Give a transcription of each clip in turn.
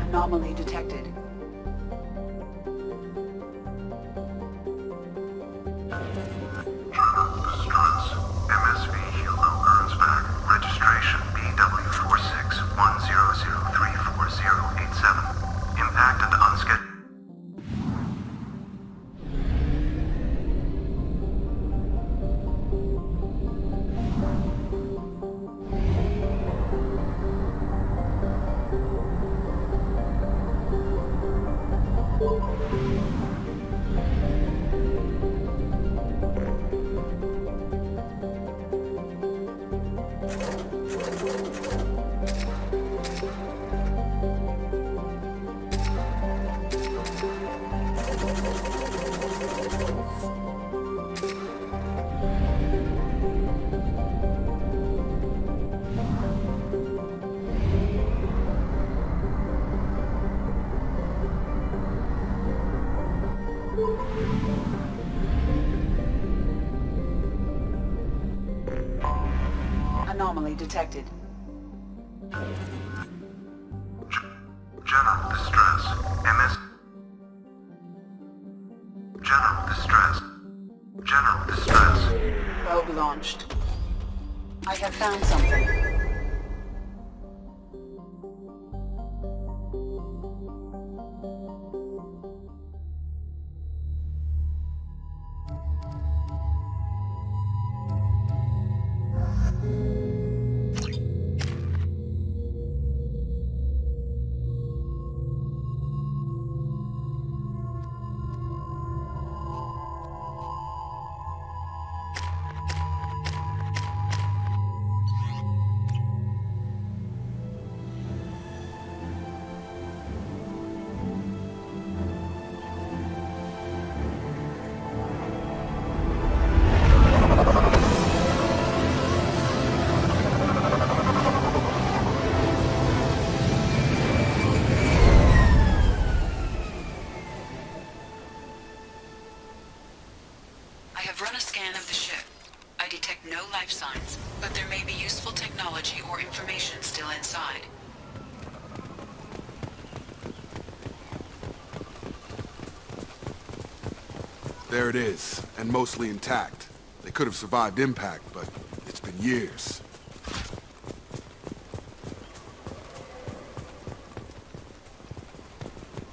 Anomaly detected. Anomaly detected. General distress. MS. General distress. General distress. Probe launched. I have found something. Signs, but there may be useful technology or information still inside. There it is, and mostly intact. They could have survived impact, but it's been years.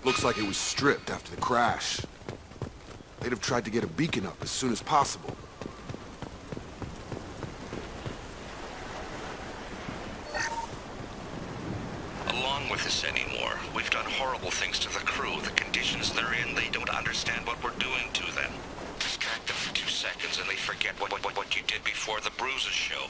Looks like it was stripped after the crash. They'd have tried to get a beacon up as soon as possible. With this anymore. We've done horrible things to the crew. The conditions they're in, they don't understand what we're doing to them. Distract them for 2 seconds and they forget what you did before the bruises show.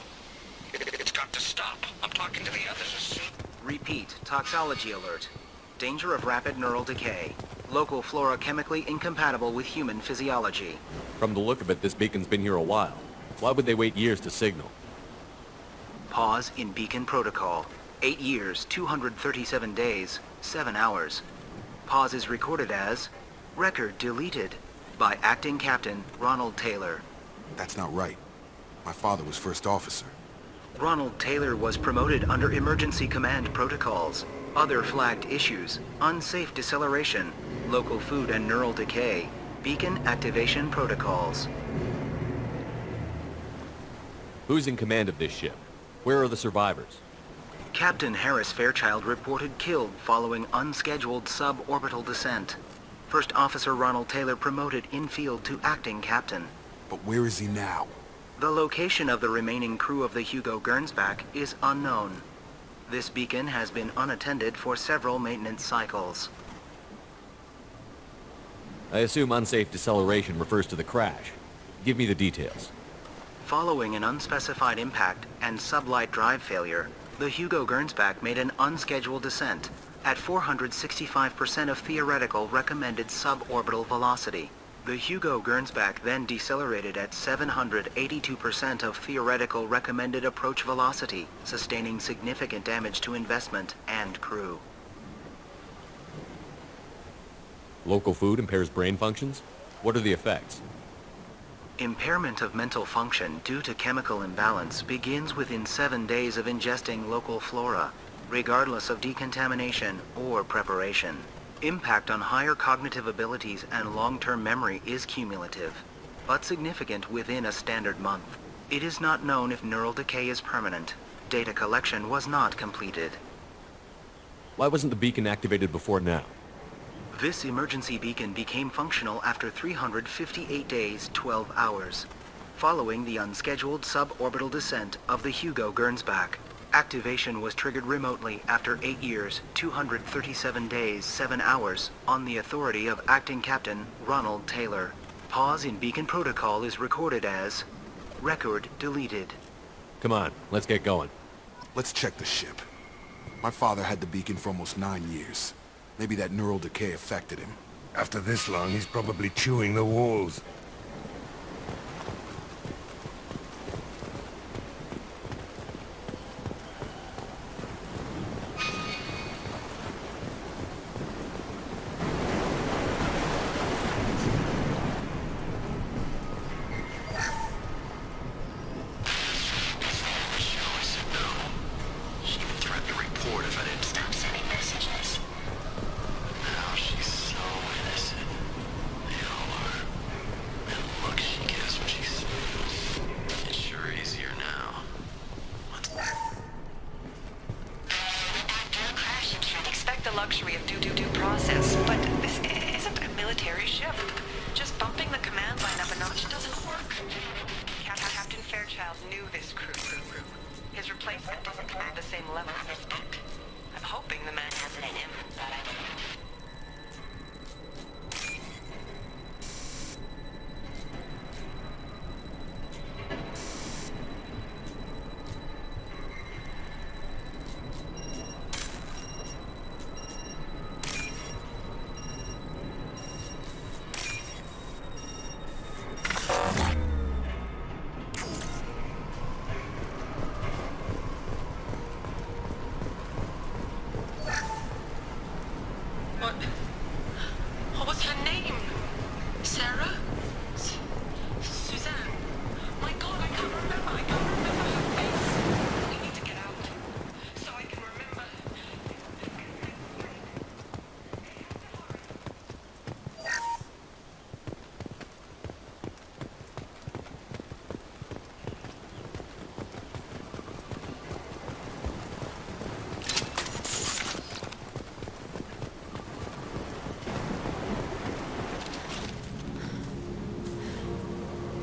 It's got to stop. I'm talking to the others as soon... Repeat. Toxology alert. Danger of rapid neural decay. Local flora chemically incompatible with human physiology. From the look of it, this beacon's been here a while. Why would they wait years to signal? Pause in beacon protocol. 8 years, 237 days, 7 hours. Pause is recorded as record deleted. by Acting Captain Ronald Taylor. That's not right. My father was first officer. Ronald Taylor was promoted under emergency command protocols, other flagged issues, unsafe deceleration, local food and neural decay, beacon activation protocols. Who's in command of this ship? Where are the survivors? Captain Harris Fairchild reported killed following unscheduled suborbital descent. First Officer Ronald Taylor promoted in-field to acting captain. But where is he now? The location of the remaining crew of the Hugo Gernsback is unknown. This beacon has been unattended for several maintenance cycles. I assume unsafe deceleration refers to the crash. Give me the details. Following an unspecified impact and sublight drive failure, the Hugo Gernsback made an unscheduled descent at 465% of theoretical recommended suborbital velocity. The Hugo Gernsback then decelerated at 782% of theoretical recommended approach velocity, sustaining significant damage to investment and crew. Local food impairs brain functions? What are the effects? Impairment of mental function due to chemical imbalance begins within 7 days of ingesting local flora, regardless of decontamination or preparation. Impact on higher cognitive abilities and long-term memory is cumulative, but significant within a standard month. It is not known if neural decay is permanent. Data collection was not completed. Why wasn't the beacon activated before now? This emergency beacon became functional after 358 days, 12 hours, following the unscheduled suborbital descent of the Hugo Gernsback. Activation was triggered remotely after 8 years, 237 days, 7 hours, on the authority of Acting Captain Ronald Taylor. Pause in beacon protocol is recorded as record deleted. Come on, let's get going. Let's check the ship. My father had the beacon for almost 9 years. Maybe that neural decay affected him. After this long, he's probably chewing the walls. Luxury of due process, but this isn't a military ship. Just bumping the command line up a notch doesn't work. Captain Fairchild knew this crew. His replacement doesn't command the same level of respect. I'm hoping the man has it in him, but I don't know. What was her name? Sarah? Suzanne? My God, I can't remember. I can't remember her face. We need to get out so I can remember.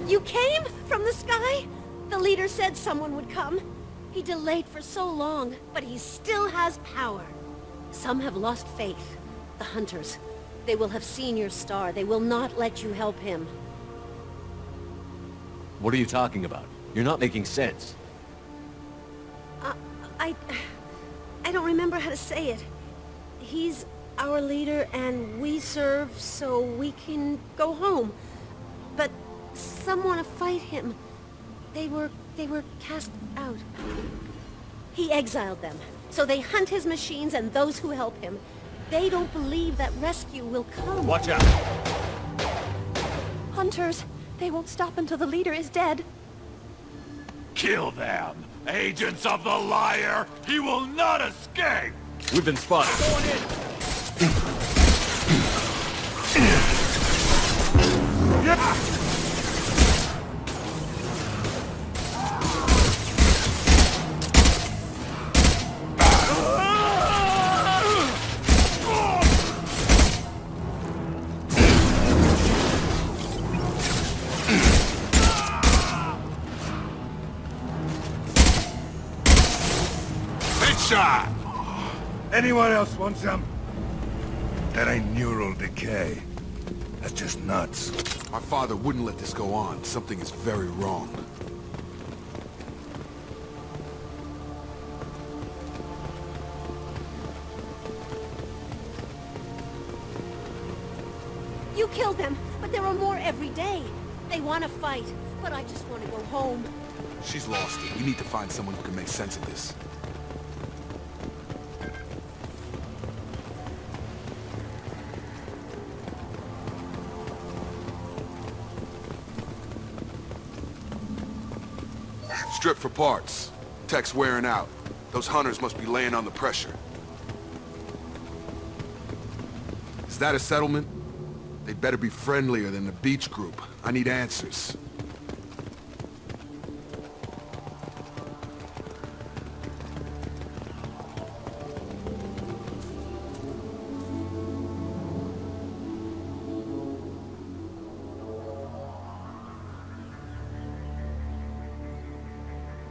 You came from the sky? The leader said someone would come. He delayed for so long, but he still has power. Some have lost faith. The hunters. They will have seen your star. They will not let you help him. What are you talking about? You're not making sense. I don't remember how to say it. He's our leader and we serve so we can go home. But some want to fight him. They were cast out. He exiled them, so they hunt his machines and those who help him. They don't believe that rescue will come. Watch out! Hunters. They won't stop until the leader is dead. Kill them! Agents of the liar! He will not escape! We've been spotted. Going in! Shot! Anyone else want some? That ain't neural decay. That's just nuts. My father wouldn't let this go on. Something is very wrong. You killed them, but there are more every day. They want to fight, but I just want to go home. She's lost it. We need to find someone who can make sense of this. Strip for parts. Tech's wearing out. Those hunters must be laying on the pressure. Is that a settlement? They'd better be friendlier than the beach group. I need answers.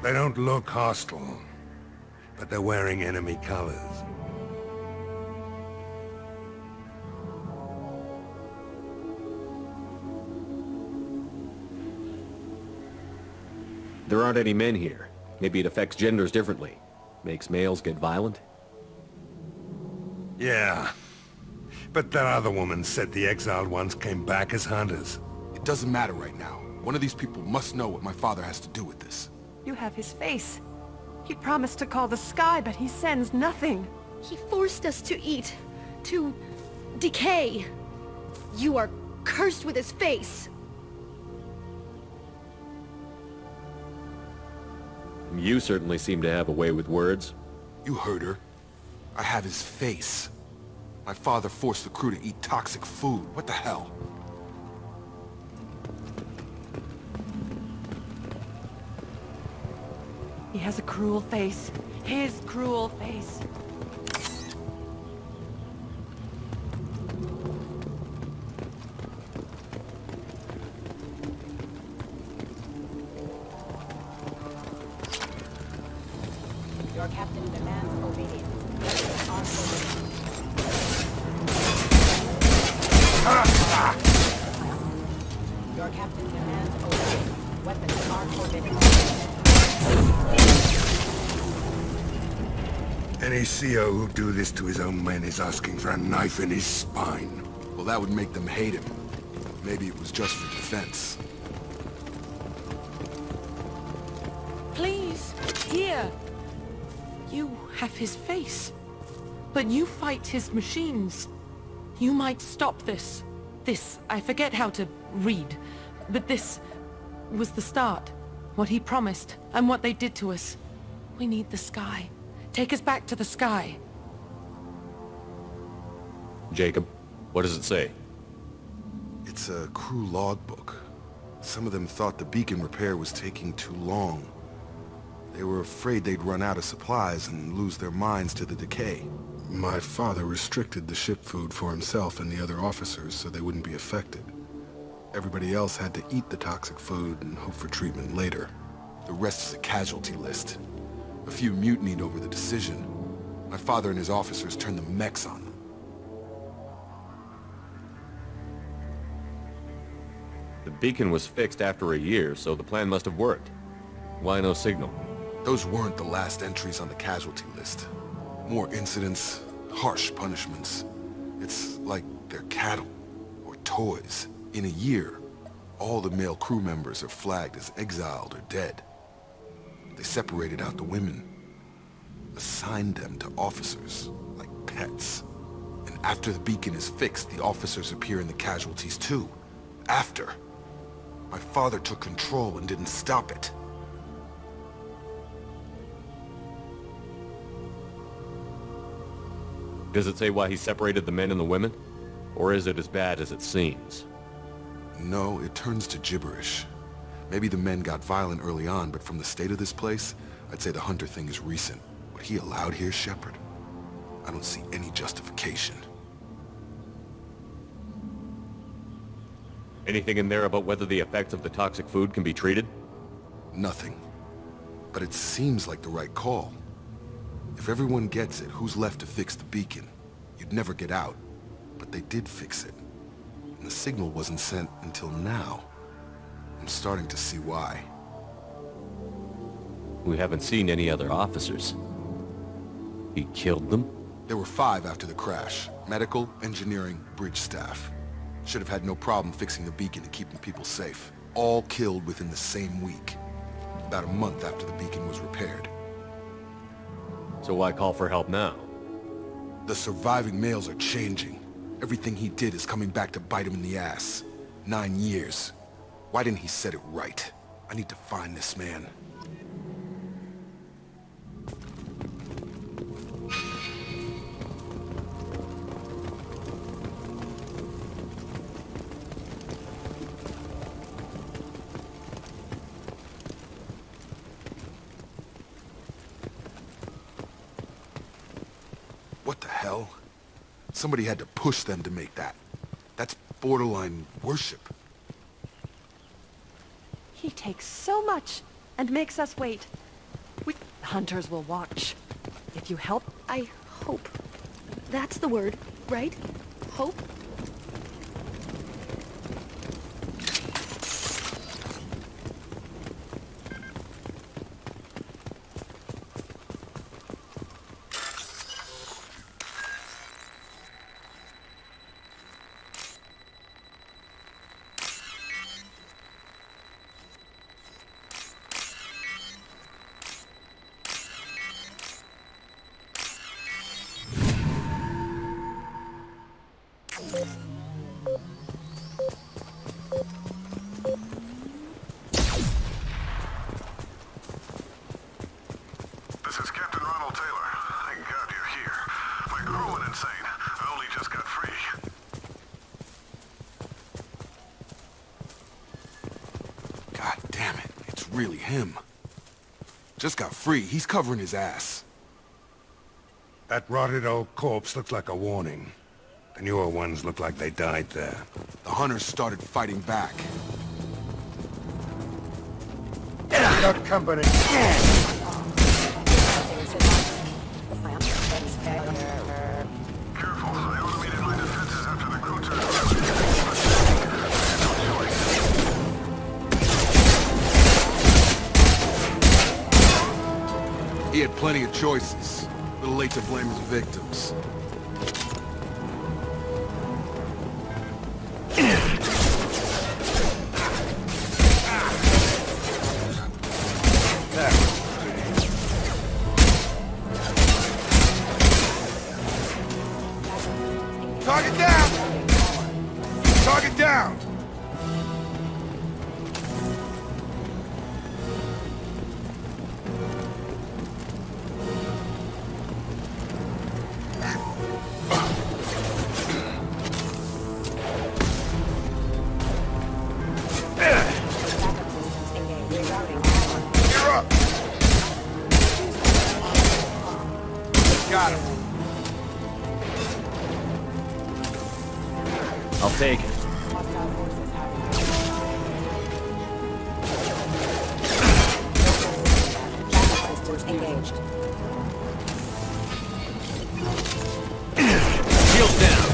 They don't look hostile, but they're wearing enemy colors. There aren't any men here. Maybe it affects genders differently. Makes males get violent? Yeah. But that other woman said the exiled ones came back as hunters. It doesn't matter right now. One of these people must know what my father has to do with this. You have his face. He promised to call the sky, but he sends nothing. He forced us to eat, to decay. You are cursed with his face. You certainly seem to have a way with words. You heard her. I have his face. My father forced the crew to eat toxic food. What the hell? He has a cruel face. His cruel face. Your captain demands obedience. Your captain demands obedience. Weapons are forbidden. Any CO who do this to his own men is asking for a knife in his spine. Well, that would make them hate him. Maybe it was just for defense. Please, here. You have his face. But you fight his machines. You might stop this. This, I forget how to read. But this was the start. What he promised, and what they did to us. We need the sky. Take us back to the sky. Jacob, what does it say? It's a crew logbook. Some of them thought the beacon repair was taking too long. They were afraid they'd run out of supplies and lose their minds to the decay. My father restricted the ship food for himself and the other officers so they wouldn't be affected. Everybody else had to eat the toxic food and hope for treatment later. The rest is a casualty list. A few mutinied over the decision. My father and his officers turned the mechs on them. The beacon was fixed after a year, so the plan must have worked. Why no signal? Those weren't the last entries on the casualty list. More incidents, harsh punishments. It's like they're cattle, or toys. In a year, all the male crew members are flagged as exiled or dead. They separated out the women, assigned them to officers, like pets. And after the beacon is fixed, the officers appear in the casualties too. After. My father took control and didn't stop it. Does it say why he separated the men and the women? Or is it as bad as it seems? No, it turns to gibberish. Maybe the men got violent early on, but from the state of this place, I'd say the Hunter thing is recent. What he allowed here, Shepard, I don't see any justification. Anything in there about whether the effects of the toxic food can be treated? Nothing. But it seems like the right call. If everyone gets it, who's left to fix the beacon? You'd never get out. But they did fix it. And the signal wasn't sent until now. I'm starting to see why. We haven't seen any other officers. He killed them? There were 5 after the crash. Medical, engineering, bridge staff. Should have had no problem fixing the beacon and keeping people safe. All killed within the same week. About a month after the beacon was repaired. So why call for help now? The surviving males are changing. Everything he did is coming back to bite him in the ass. 9 years. Why didn't he set it right? I need to find this man. What the hell? Somebody had to push them to make that. That's borderline worship. He takes so much and makes us wait. We hunters will watch. If you help, I hope. That's the word, right? Hope? This is Captain Ronald Taylor. Thank God you're here. My crew went insane. I only just got free. God damn it, it's really him. Just got free, he's covering his ass. That rotted old corpse looked like a warning. The newer ones look like they died there. The hunters started fighting back. Got company. Careful, I automated my defenses after the crew turned around. He had plenty of choices. A little late to blame his victims. Target down! Target down! You're up! Got him. I'll take it. Hostile forces have backup systems engaged. Shields down.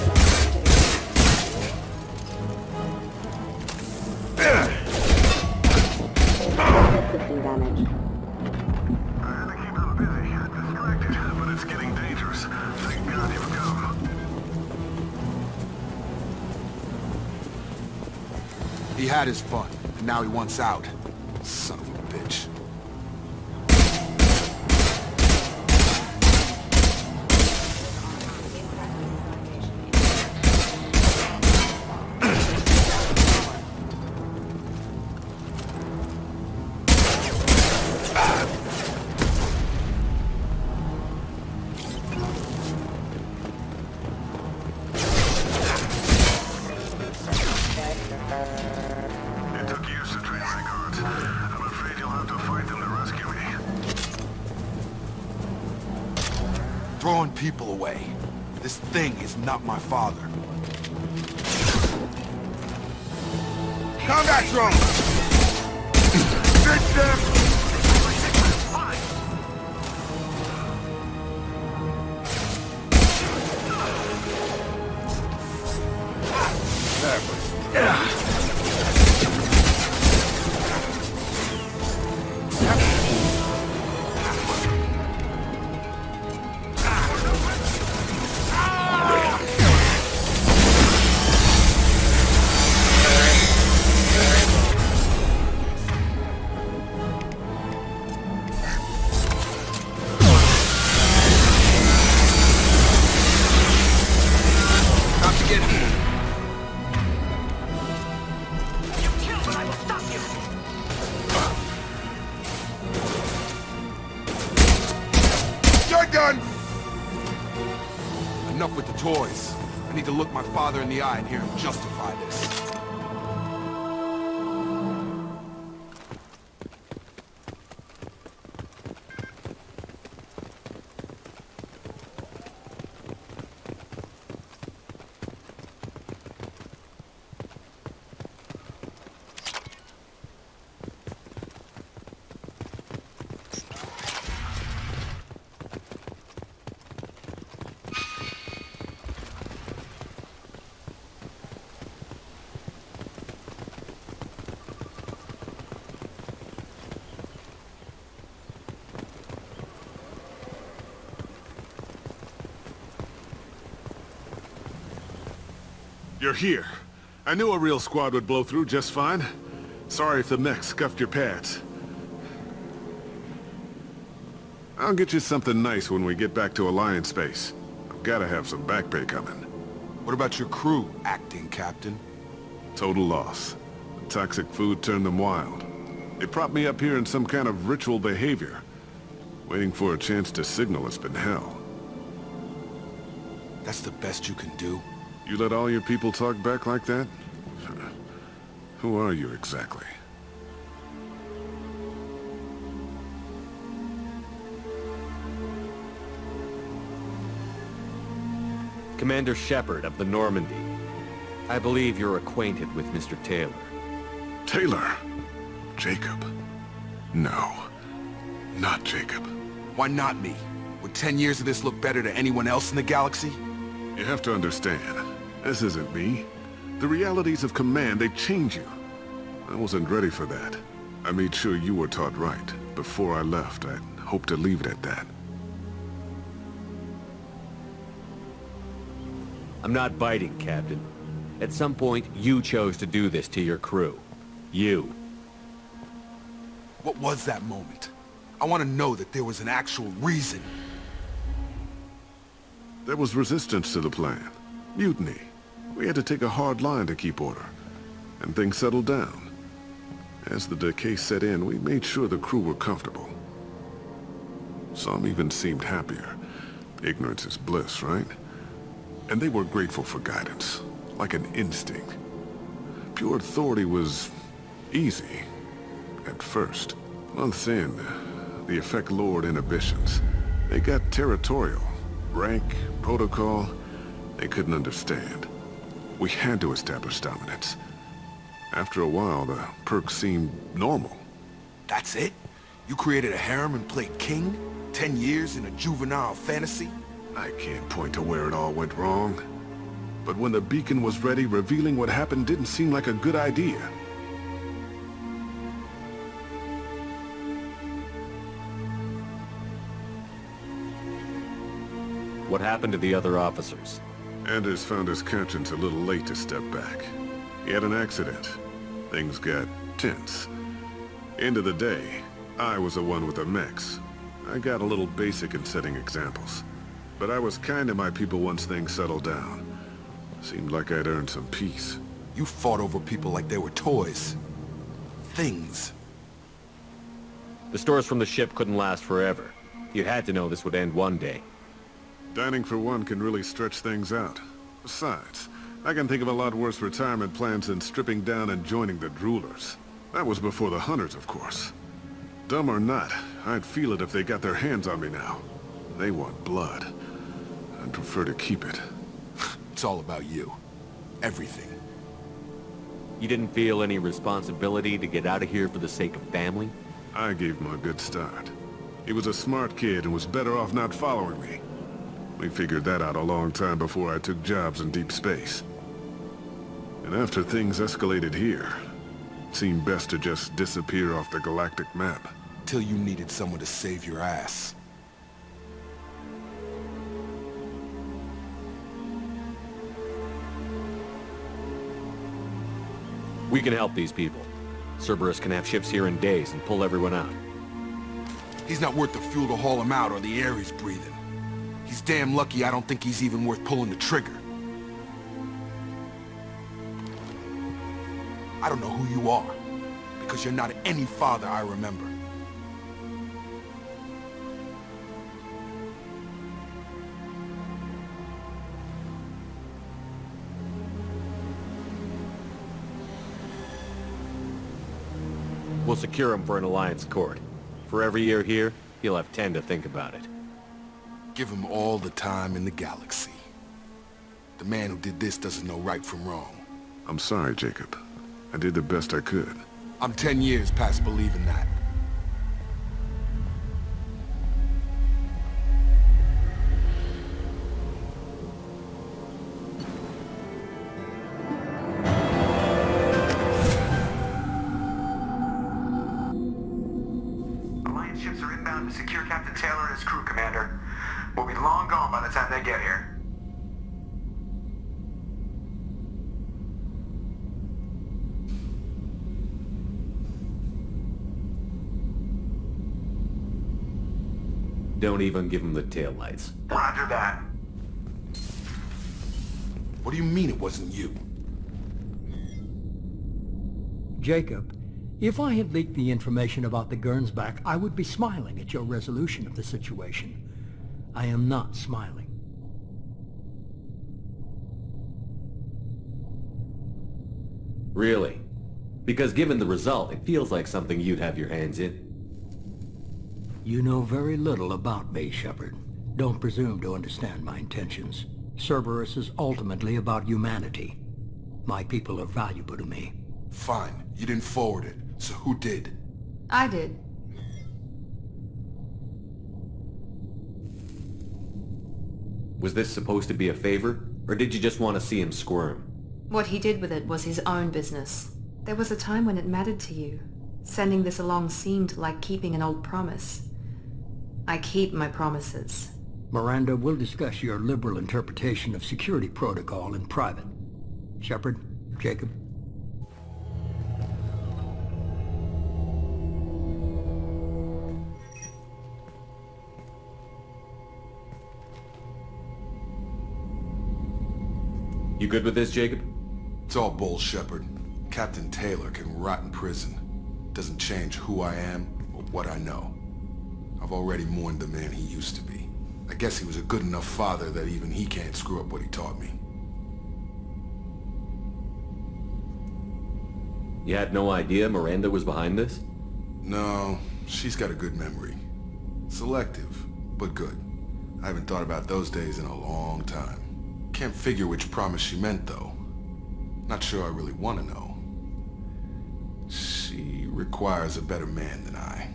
System damage. I had to keep them busy, distracted, but it's getting dangerous. Thank God you've come. He had his fun, and now he wants out. Son of a bitch. people away. This thing is not my father. Combat drone! Ditch them! Enough with the toys. I need to look my father in the eye and hear him justify this. You're here. I knew a real squad would blow through just fine. Sorry if the mech scuffed your pads. I'll get you something nice when we get back to Alliance space. I've gotta have some back pay coming. What about your crew, acting captain? Total loss. The toxic food turned them wild. They propped me up here in some kind of ritual behavior. Waiting for a chance to signal has been hell. That's the best you can do? You let all your people talk back like that? Who are you exactly? Commander Shepard of the Normandy. I believe you're acquainted with Mr. Taylor. Taylor? Jacob? No. Not Jacob. Why not me? Would 10 years of this look better to anyone else in the galaxy? You have to understand, this isn't me. The realities of command, they change you. I wasn't ready for that. I made sure you were taught right. Before I left, I hoped to leave it at that. I'm not biting, Captain. At some point, you chose to do this to your crew. You. What was that moment? I want to know that there was an actual reason. There was resistance to the plan. Mutiny. We had to take a hard line to keep order. And things settled down. As the decay set in, we made sure the crew were comfortable. Some even seemed happier. Ignorance is bliss, right? And they were grateful for guidance, like an instinct. Pure authority was easy, at first. Months in, the effect lowered inhibitions. They got territorial. Rank, protocol, they couldn't understand. We had to establish dominance. After a while, the perks seemed normal. That's it? You created a harem and played king? 10 years in a juvenile fantasy? I can't point to where it all went wrong. But when the beacon was ready, revealing what happened didn't seem like a good idea. What happened to the other officers? Anders found his conscience a little late to step back. He had an accident. Things got tense. End of the day, I was the one with the mechs. I got a little basic in setting examples. But I was kind to my people once things settled down. Seemed like I'd earned some peace. You fought over people like they were toys. Things. The stores from the ship couldn't last forever. You had to know this would end one day. Dining for one can really stretch things out. Besides, I can think of a lot worse retirement plans than stripping down and joining the droolers. That was before the hunters, of course. Dumb or not, I'd feel it if they got their hands on me now. They want blood. I'd prefer to keep it. It's all about you. Everything. You didn't feel any responsibility to get out of here for the sake of family? I gave him a good start. He was a smart kid and was better off not following me. We figured that out a long time before I took jobs in deep space. And after things escalated here, it seemed best to just disappear off the galactic map. Till you needed someone to save your ass. We can help these people. Cerberus can have ships here in days and pull everyone out. He's not worth the fuel to haul him out or the air he's breathing. He's damn lucky I don't think he's even worth pulling the trigger. I don't know who you are, because you're not any father I remember. We'll secure him for an Alliance court. For every year here, he'll have 10 to think about it. Give him all the time in the galaxy. The man who did this doesn't know right from wrong. I'm sorry, Jacob. I did the best I could. I'm 10 years past believing that. Alliance ships are inbound to secure Captain Taylor and his crew, Commander. We'll be long gone by the time they get here. Don't even give him the taillights. Roger that. What do you mean it wasn't you? Jacob, if I had leaked the information about the Gernsback, I would be smiling at your resolution of the situation. I am not smiling. Really? Because given the result, it feels like something you'd have your hands in. You know very little about me, Shepard. Don't presume to understand my intentions. Cerberus is ultimately about humanity. My people are valuable to me. Fine. You didn't forward it. So who did? I did. Was this supposed to be a favor? Or did you just want to see him squirm? What he did with it was his own business. There was a time when it mattered to you. Sending this along seemed like keeping an old promise. I keep my promises. Miranda, we'll discuss your liberal interpretation of security protocol in private. Shepard, Jacob. You good with this, Jacob? It's all bull, Shepard. Captain Taylor can rot in prison. Doesn't change who I am or what I know. I've already mourned the man he used to be. I guess he was a good enough father that even he can't screw up what he taught me. You had no idea Miranda was behind this? No, she's got a good memory. Selective, but good. I haven't thought about those days in a long time. Can't figure which promise she meant, though. Not sure I really want to know. She requires a better man than I.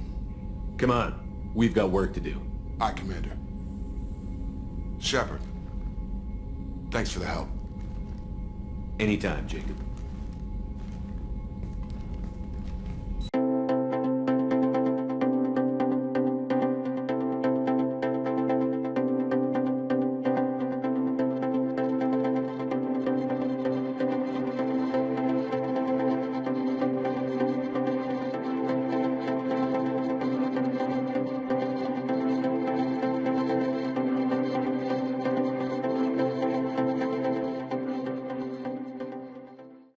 Come on. We've got work to do. Aye, Commander. Shepard. Thanks for the help. Anytime, Jacob.